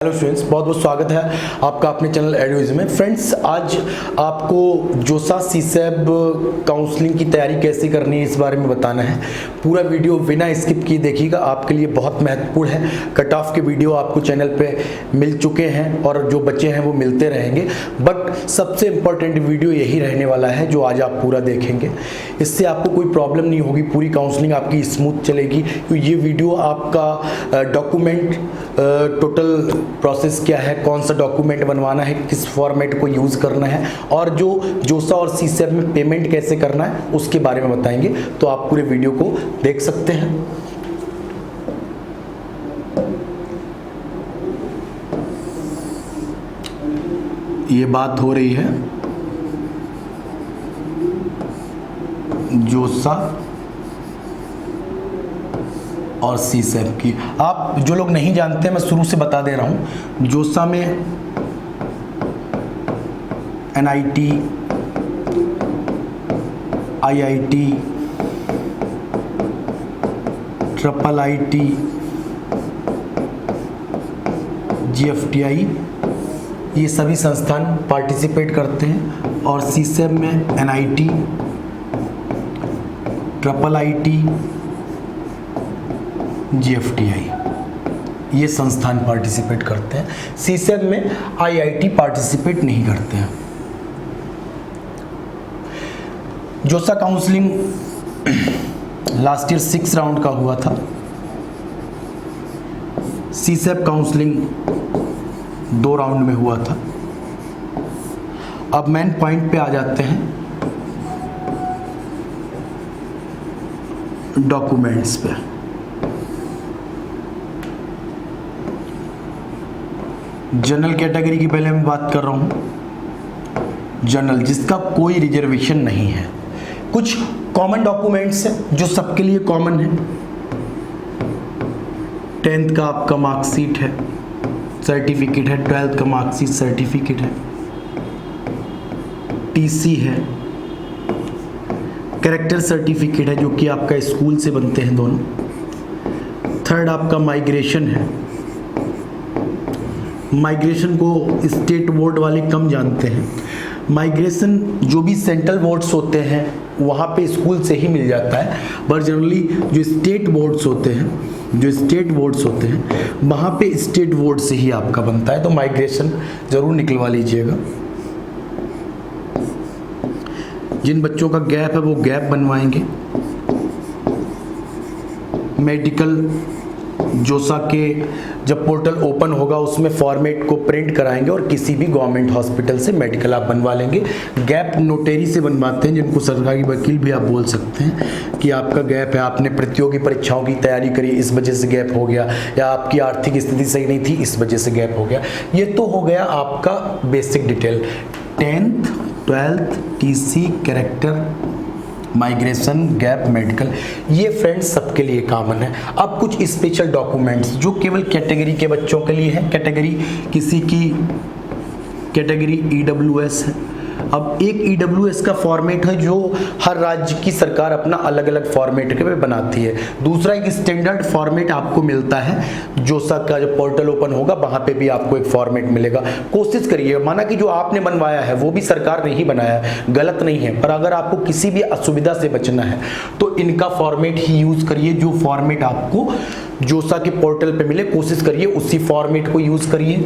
Hello students, बहुत बहुत स्वागत है आपका अपने चैनल एडवाइज में। फ्रेंड्स, आज आपको जोसा सीसैब काउंसलिंग की तैयारी कैसे करनी है इस बारे में बताना है। पूरा वीडियो बिना स्किप किए देखिएगा, आपके लिए बहुत महत्वपूर्ण है। कट ऑफ के वीडियो आपको चैनल पे मिल चुके हैं और जो बच्चे हैं वो मिलते रहेंगे, बट सबसे इम्पोर्टेंट वीडियो यही रहने वाला है जो आज आप पूरा देखेंगे। इससे आपको कोई प्रॉब्लम नहीं होगी, पूरी काउंसलिंग आपकी स्मूथ चलेगी। ये वीडियो आपका डॉक्यूमेंट टोटल प्रोसेस क्या है, कौन सा डॉक्यूमेंट बनवाना है, किस फॉर्मेट को यूज़ करना है और जो जोसा और सीसैब में पेमेंट कैसे करना है उसके बारे में बताएंगे। तो आप पूरे वीडियो को देख सकते हैं। ये बात हो रही है जोसा और सीसैब की। आप जो लोग नहीं जानते, मैं शुरू से बता दे रहा हूँ। जोसा में NIT, IIT, IIIT, GFTI, ये सभी संस्थान पार्टिसिपेट करते हैं। और सीसैब में NIT, IIIT, GFTI ये संस्थान पार्टिसिपेट करते हैं। सीसैब में IIT पार्टिसिपेट नहीं करते हैं। जोसा काउंसलिंग लास्ट ईयर 6 राउंड का हुआ था। सीसैब काउंसलिंग 2 राउंड में हुआ था। अब मेन पॉइंट पे आ जाते हैं, डॉक्यूमेंट्स पे। जनरल कैटेगरी की पहले मैं बात कर रहा हूं। जनरल, जिसका कोई रिजर्वेशन नहीं है। कुछ कॉमन डॉक्यूमेंट्स हैं जो सबके लिए कॉमन है। 10th का आपका मार्कशीट है, सर्टिफिकेट है। 12th का मार्कशीट, सर्टिफिकेट है। TC है। कैरेक्टर सर्टिफिकेट है जो कि आपका स्कूल से बनते हैं दोनों। 3rd आपका माइग्रेशन है। माइग्रेशन को स्टेट बोर्ड वाले कम जानते हैं। माइग्रेशन जो भी सेंट्रल बोर्ड्स होते हैं वहाँ पे स्कूल से ही मिल जाता है, पर जनरली जो स्टेट बोर्ड्स होते हैं वहाँ पे स्टेट बोर्ड से ही आपका बनता है। तो माइग्रेशन ज़रूर निकलवा लीजिएगा। जिन बच्चों का गैप है वो गैप बनवाएंगे। मेडिकल, जोसा के जब पोर्टल ओपन होगा उसमें फॉर्मेट को प्रिंट कराएंगे और किसी भी गवर्नमेंट हॉस्पिटल से मेडिकल आप बनवा लेंगे। गैप नोटेरी से बनवाते हैं, जिनको सरकारी वकील भी आप बोल सकते हैं कि आपका गैप है, आपने प्रतियोगी परीक्षाओं की तैयारी करी इस वजह से गैप हो गया, या आपकी आर्थिक स्थिति सही नहीं थी इस वजह से गैप हो गया। ये तो हो गया आपका basic detail. 10th, 12th, TC, character, migration, gap, medical, ये फ्रेंड्स सबके लिए कॉमन है। अब कुछ स्पेशल डॉक्यूमेंट्स जो केवल कैटेगरी के बच्चों के लिए है। कैटेगरी, किसी की कैटेगरी EWS है। अब एक EWS का फॉर्मेट है जो हर राज्य की सरकार अपना अलग अलग फॉर्मेट के पे बनाती है। दूसरा एक स्टैंडर्ड फॉर्मेट आपको मिलता है। जोसा का जब पोर्टल ओपन होगा वहाँ पे भी आपको एक फॉर्मेट मिलेगा। कोशिश करिए, माना कि जो आपने बनवाया है वो भी सरकार ने ही बनाया है, गलत नहीं है, पर अगर आपको किसी भी असुविधा से बचना है तो इनका फॉर्मेट ही यूज़ करिए। जो फॉर्मेट आपको जोसा के पोर्टल पे मिले कोशिश करिए उसी फॉर्मेट को यूज़ करिए।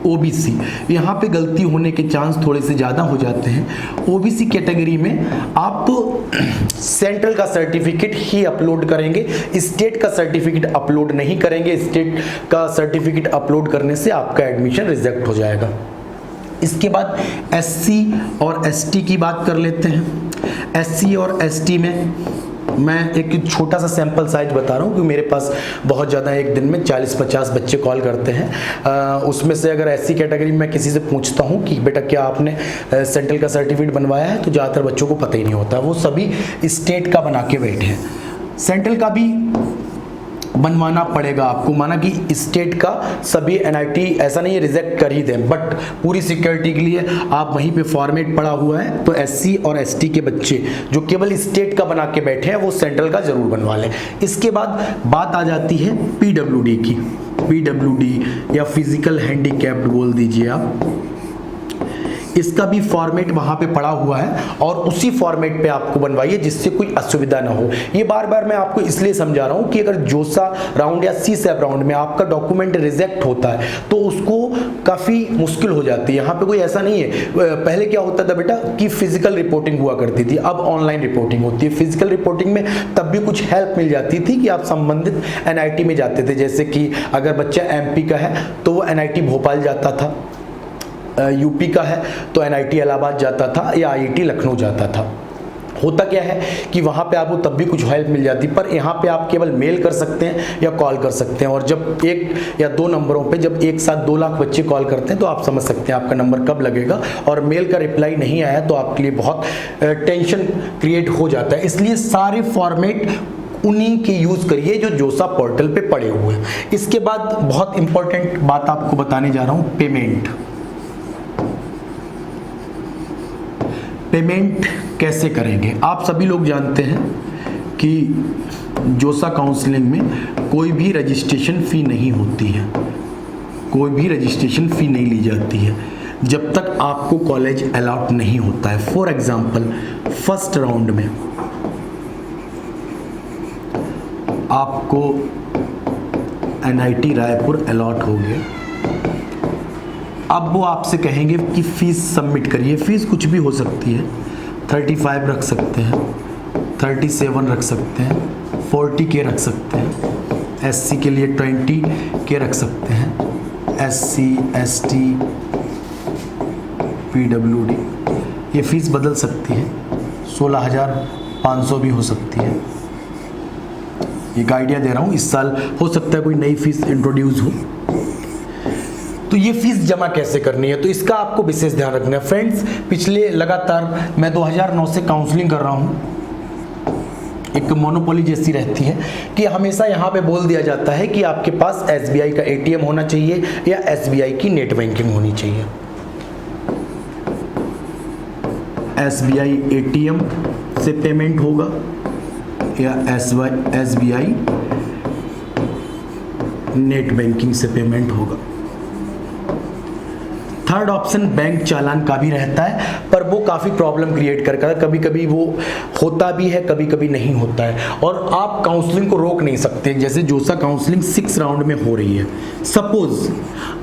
OBC, यहाँ पे गलती होने के चांस थोड़े से ज़्यादा हो जाते हैं। OBC कैटेगरी में आप सेंट्रल का सर्टिफिकेट ही अपलोड करेंगे, स्टेट का सर्टिफिकेट अपलोड नहीं करेंगे। स्टेट का सर्टिफिकेट अपलोड करने से आपका एडमिशन रिजेक्ट हो जाएगा। इसके बाद SC और ST की बात कर लेते हैं। SC और ST में मैं एक छोटा सा सैंपल साइज बता रहा हूँ क्योंकि मेरे पास बहुत ज़्यादा एक दिन में 40-50 बच्चे कॉल करते हैं। उसमें से अगर ऐसी कैटेगरी में किसी से पूछता हूँ कि बेटा क्या आपने सेंट्रल का सर्टिफिकेट बनवाया है, तो ज़्यादातर बच्चों को पता ही नहीं होता, वो सभी स्टेट का बना के बैठे हैं। सेंट्रल का भी बनवाना पड़ेगा आपको। माना कि स्टेट का सभी एनआईटी ऐसा नहीं है रिजेक्ट कर ही दें, बट पूरी सिक्योरिटी के लिए आप वहीं पे फॉर्मेट पड़ा हुआ है, तो एससी और एसटी के बच्चे जो केवल स्टेट का बना के बैठे हैं वो सेंट्रल का जरूर बनवा लें। इसके बाद बात आ जाती है पीडब्ल्यूडी की। पीडब्ल्यूडी या फिजिकल हैंडीकैप्ड बोल दीजिए आप, इसका भी फॉर्मेट वहां पे पड़ा हुआ है और उसी फॉर्मेट पे आपको बनवाइए जिससे कोई असुविधा ना हो। ये बार बार मैं आपको इसलिए समझा रहा हूं कि अगर जोसा राउंड या सीसैप राउंड में आपका डॉक्यूमेंट रिजेक्ट होता है तो उसको काफ़ी मुश्किल हो जाती है। यहाँ पे कोई ऐसा नहीं है, पहले क्या होता था बेटा कि फिजिकल रिपोर्टिंग हुआ करती थी, अब ऑनलाइन रिपोर्टिंग होती है। फिजिकल रिपोर्टिंग में तब भी कुछ हेल्प मिल जाती थी कि आप संबंधित एनआईटी में जाते थे, जैसे कि अगर बच्चा एमपी का है तो वो एनआईटी भोपाल जाता था, यूपी का है तो एनआईटी इलाहाबाद जाता था या आईआईटी लखनऊ जाता था। होता क्या है कि वहाँ पे आपको तब भी कुछ हेल्प मिल जाती, पर यहाँ पे आप केवल मेल कर सकते हैं या कॉल कर सकते हैं। और जब 1 या 2 नंबरों पे जब एक साथ 2 लाख बच्चे कॉल करते हैं तो आप समझ सकते हैं आपका नंबर कब लगेगा, और मेल का रिप्लाई नहीं आया तो आपके लिए बहुत टेंशन क्रिएट हो जाता है। इसलिए सारे फॉर्मेट उन्हीं के यूज़ करिए जो जोसा पोर्टल पे पड़े हुए हैं। इसके बाद बहुत इंपॉर्टेंट बात आपको बताने जा रहा हूँ, पेमेंट। पेमेंट कैसे करेंगे? आप सभी लोग जानते हैं कि जोसा काउंसलिंग में कोई भी रजिस्ट्रेशन फ़ी नहीं होती है, कोई भी रजिस्ट्रेशन फ़ी नहीं ली जाती है जब तक आपको कॉलेज अलॉट नहीं होता है। फॉर एग्जांपल फर्स्ट राउंड में आपको एनआईटी रायपुर अलॉट हो गया, अब वो आपसे कहेंगे कि फ़ीस सबमिट करिए। फ़ीस कुछ भी हो सकती है, 35 रख सकते हैं, 37 रख सकते हैं, 40K रख सकते हैं, एससी के लिए 20K रख सकते हैं, एससी एसटी पीडब्ल्यूडी ये फ़ीस बदल सकती है, 16,500 भी हो सकती है। एक आइडिया दे रहा हूँ, इस साल हो सकता है कोई नई फ़ीस इंट्रोड्यूस हो। तो ये फीस जमा कैसे करनी है, तो इसका आपको विशेष ध्यान रखना है। फ्रेंड्स, पिछले लगातार मैं 2009 से काउंसलिंग कर रहा हूँ। एक मोनोपोली जैसी रहती है कि हमेशा यहाँ पे बोल दिया जाता है कि आपके पास एसबीआई का एटीएम होना चाहिए या एसबीआई की नेट बैंकिंग होनी चाहिए। एसबीआई एटीएम से पेमेंट होगा या एसबीआई नेट बैंकिंग से पेमेंट होगा। थर्ड ऑप्शन बैंक चालान का भी रहता है, पर वो काफ़ी प्रॉब्लम क्रिएट करता है। कभी कभी वो होता भी है, कभी कभी नहीं होता है, और आप काउंसलिंग को रोक नहीं सकते। जैसे जोसा काउंसलिंग 6 राउंड में हो रही है, सपोज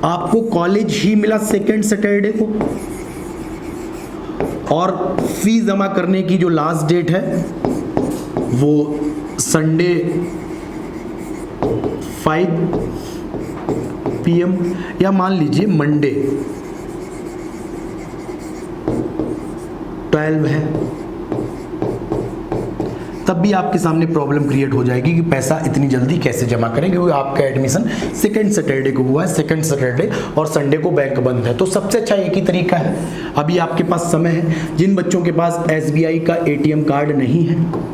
आपको कॉलेज ही मिला सेकेंड सैटरडे को और फीस जमा करने की जो लास्ट डेट है वो संडे 5 PM या मान लीजिए मंडे 12 है, तब भी आपके सामने प्रॉब्लम क्रिएट हो जाएगी कि पैसा इतनी जल्दी कैसे जमा करेंगे, क्योंकि आपका एडमिशन सेकेंड सैटरडे को हुआ है, सेकेंड सैटरडे और संडे को बैंक बंद है। तो सबसे अच्छा एक ही तरीका है, अभी आपके पास समय है। जिन बच्चों के पास एसबीआई का एटीएम कार्ड नहीं है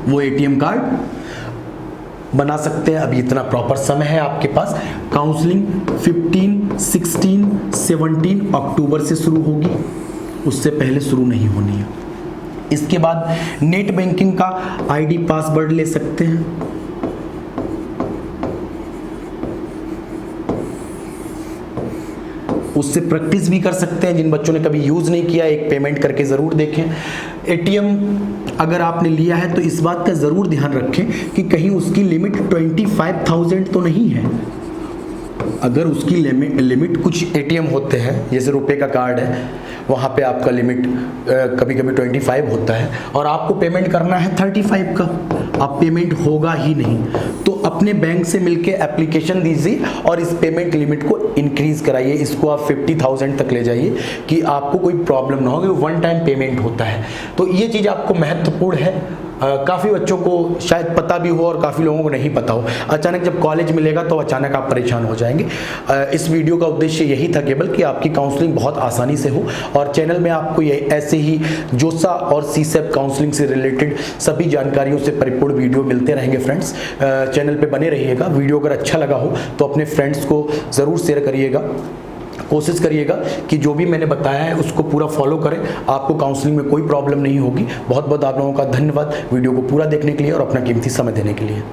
वो एटीएम कार्ड बना सकते हैं, अभी इतना प्रॉपर समय है आपके पास। काउंसलिंग 15, 16, 17 अक्टूबर से शुरू होगी, उससे पहले शुरू नहीं होनी है। इसके बाद नेट बैंकिंग का आईडी पासवर्ड ले सकते हैं। उससे प्रैक्टिस भी कर सकते हैं। जिन बच्चों ने कभी यूज नहीं किया, एक पेमेंट करके जरूर देखें। एटीएम अगर आपने लिया है तो इस बात का जरूर ध्यान रखें कि कहीं उसकी लिमिट 25,000 तो नहीं है। अगर उसकी लिमिट कुछ एटीएम होते हैं, जैसे रुपए का कार्ड है, वहाँ पे आपका लिमिट कभी कभी 25 होता है और आपको पेमेंट करना है 35 का, अब पेमेंट होगा ही नहीं। तो अपने बैंक से मिलके एप्लीकेशन दीजिए और इस पेमेंट लिमिट को इंक्रीज कराइए। इसको आप 50,000 तक ले जाइए कि आपको कोई प्रॉब्लम ना हो, वन टाइम पेमेंट होता है। तो ये चीज़ आपको महत्वपूर्ण है काफ़ी बच्चों को शायद पता भी हो और काफ़ी लोगों को नहीं पता हो। अचानक जब कॉलेज मिलेगा तो अचानक आप परेशान हो जाएंगे। इस वीडियो का उद्देश्य यही था केवल कि आपकी काउंसलिंग बहुत आसानी से हो, और चैनल में आपको ये ऐसे ही जोसा और सीसेप काउंसलिंग से रिलेटेड सभी जानकारियों से परिपूर्ण वीडियो मिलते रहेंगे। फ्रेंड्स, चैनल पे बने रहिएगा। वीडियो अगर अच्छा लगा हो तो अपने फ्रेंड्स को ज़रूर शेयर करिएगा। कोशिश करिएगा कि जो भी मैंने बताया है उसको पूरा फॉलो करें, आपको काउंसलिंग में कोई प्रॉब्लम नहीं होगी। बहुत बहुत आप लोगों का धन्यवाद वीडियो को पूरा देखने के लिए और अपना कीमती समय देने के लिए।